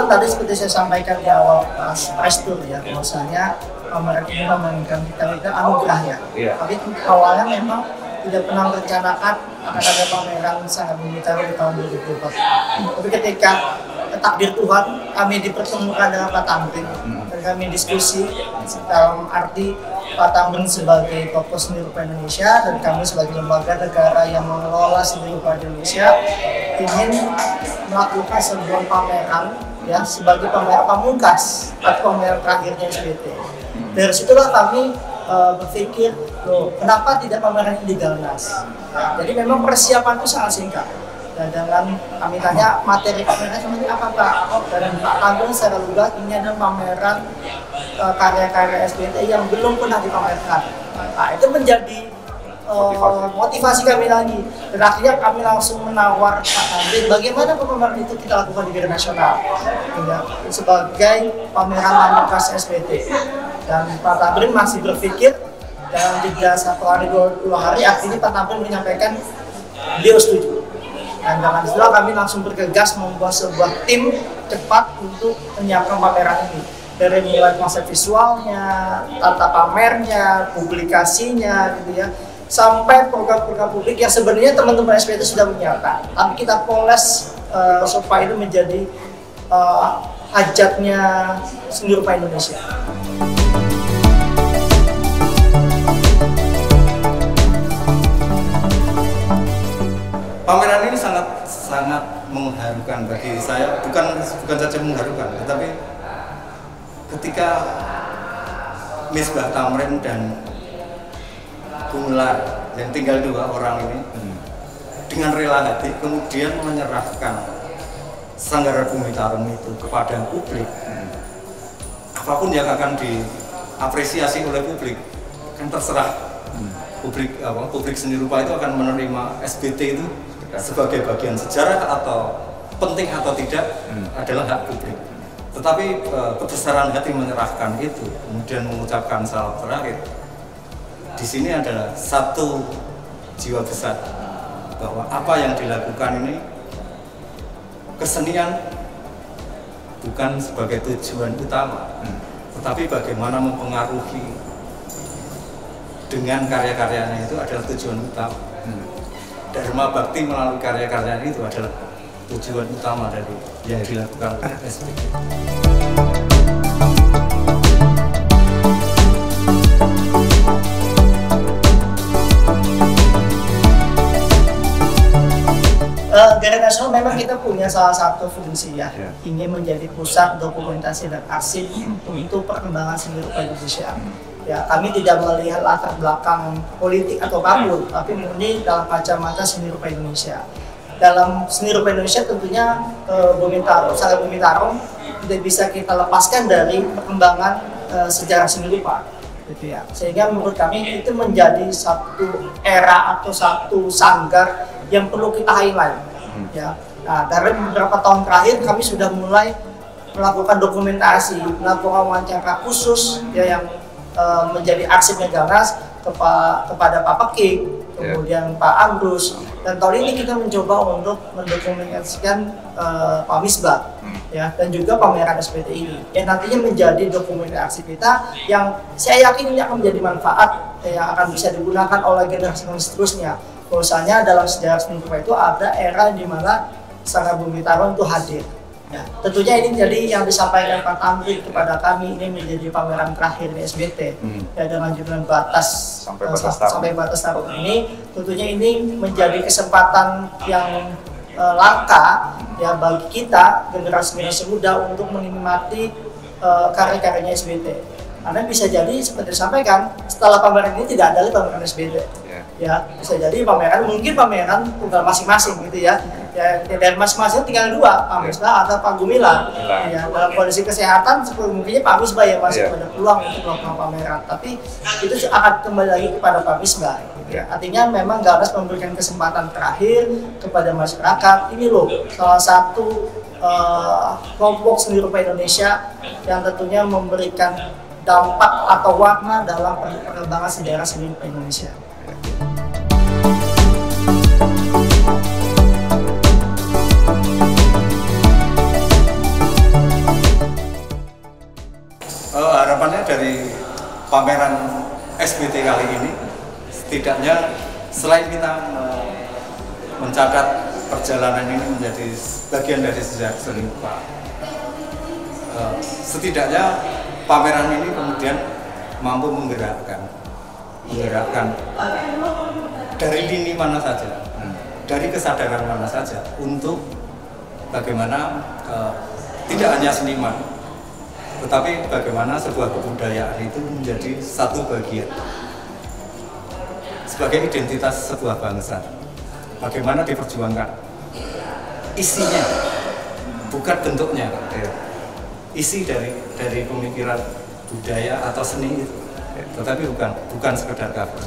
kebetulan tadi seperti saya sampaikan di awal pas press tour ya, bahwasanya pameran ini memainkan kita anugerah ya. Tapi awalnya memang tidak pernah merencanakan akan ada pameran Sanggar Bumi Tarung di tahun 2024. Tapi ketika takdir Tuhan kami dipertemukan dengan Pak Tamrin dan kami diskusi dalam arti Pak Tamrin sebagai tokoh seni rupa Indonesia dan kami sebagai lembaga negara yang mengelola seni rupa Indonesia ingin melakukan sebuah pameran ya sebagai pameran pamungkas atau pameran terakhirnya SBT. Dari situlah kami berpikir, loh, kenapa tidak pameran ini digagas? Jadi memang persiapan itu sangat singkat. Dan dengan kami tanya materi pameran seperti apa Pak? Dan Pak Tamrin secara lugas ini adalah pameran karya-karya SBT yang belum pernah dipamerkan. Nah, itu menjadi motivasi kami lagi. Dan akhirnya kami langsung menawar Pak Tamrin bagaimana pameran itu kita lakukan di tingkat nasional ya, sebagai pameran pamungkas SBT. Dan Pak Tamrin masih berpikir dalam jeda 1 hari 2 hari akhirnya Pak Tamrin menyampaikan beliau setuju. Dan dengan itulah kami langsung bergegas membuat sebuah tim cepat untuk menyiapkan pameran ini. Dari mulai konsep visualnya, tata pamernya, publikasinya gitu ya, sampai program-program publik yang sebenarnya teman-teman SBT sudah menyiapkan. Tapi kita poles supaya itu menjadi hajatnya seni rupa Indonesia. Pameran ini sangat mengharukan bagi saya, bukan saja mengharukan, tetapi ketika Misbah Tamrin dan Gumelar yang tinggal 2 orang ini dengan rela hati kemudian menyerahkan Sanggar Bumi Tarung itu kepada publik, apapun yang akan diapresiasi oleh publik kan terserah publik seni rupa itu akan menerima SBT itu sebagai bagian sejarah atau penting atau tidak adalah hak publik. Tetapi kebesaran hati menyerahkan itu kemudian mengucapkan salam terakhir di sini adalah satu jiwa besar bahwa apa yang dilakukan ini kesenian bukan sebagai tujuan utama, tetapi bagaimana mempengaruhi dengan karya-karyanya itu adalah tujuan utama. Dharma bakti melalui karya-karyanya itu adalah tujuan utama dari yang dilakukan oleh SBT. Gerakan nasional memang kita punya salah satu fungsi ya, ingin menjadi pusat dokumentasi dan arsip untuk perkembangan seni rupa Indonesia. Ya, kami tidak melihat latar belakang politik atau kabur, tapi murni dalam kacamata seni rupa Indonesia. Dalam seni rupa Indonesia tentunya Sanggar Bumi Tarung tidak bisa kita lepaskan dari perkembangan sejarah seni rupa, gitu ya. Sehingga menurut kami itu menjadi satu era atau satu sanggar yang perlu kita highlight. Ya. Nah, dari beberapa tahun terakhir kami sudah mulai melakukan dokumentasi, melakukan wawancara khusus ya, yang menjadi arsipnya Garnas kepada Pak Pekik, kemudian Pak Amrus, dan tahun ini kita mencoba untuk mendokumentasikan Pak Misbah ya, dan juga pameran SBT ini yang nantinya menjadi dokumentasi kita yang saya yakin ini akan menjadi manfaat yang akan bisa digunakan oleh generasi seterusnya. Bahwasanya dalam sejarah seni rupa itu ada era di mana Sanggar Bumi Tarung itu hadir. Ya, tentunya ini jadi yang disampaikan Pak Tamrin kepada kami ini menjadi pameran terakhir di SBT ya, dengan jumlah sampai batas tarung ini. Tentunya ini menjadi kesempatan yang langka ya bagi kita generasi muda untuk menikmati karya-karyanya SBT. Karena bisa jadi seperti disampaikan setelah pameran ini tidak ada lagi pameran SBT. Ya, bisa jadi mungkin pameran tunggal masing-masing gitu ya. Ya, dari masing-masing tinggal 2, Pak Misbah atau Pak Gumelar. Ya, dalam kondisi kesehatan mungkinnya Pak Misbah ya masih ada peluang untuk melakukan pameran. Tapi itu akan kembali lagi kepada Pak Misbah. Gitu ya. Artinya memang Garnas memberikan kesempatan terakhir kepada masyarakat. Ini loh salah satu kelompok seni rupa Indonesia yang tentunya memberikan dampak atau warna dalam perkembangan sejarah seni rupa Indonesia. pameran SBT kali ini setidaknya selain kita mencatat perjalanan ini menjadi bagian dari sejarah seni rupa, setidaknya pameran ini kemudian mampu menggerakkan dari lini mana saja, dari kesadaran mana saja untuk bagaimana tidak hanya seniman, tetapi bagaimana sebuah kebudayaan itu menjadi satu bagian sebagai identitas sebuah bangsa. Bagaimana diperjuangkan isinya, bukan bentuknya, isi dari pemikiran budaya atau seni itu, tetapi bukan sekedar cover.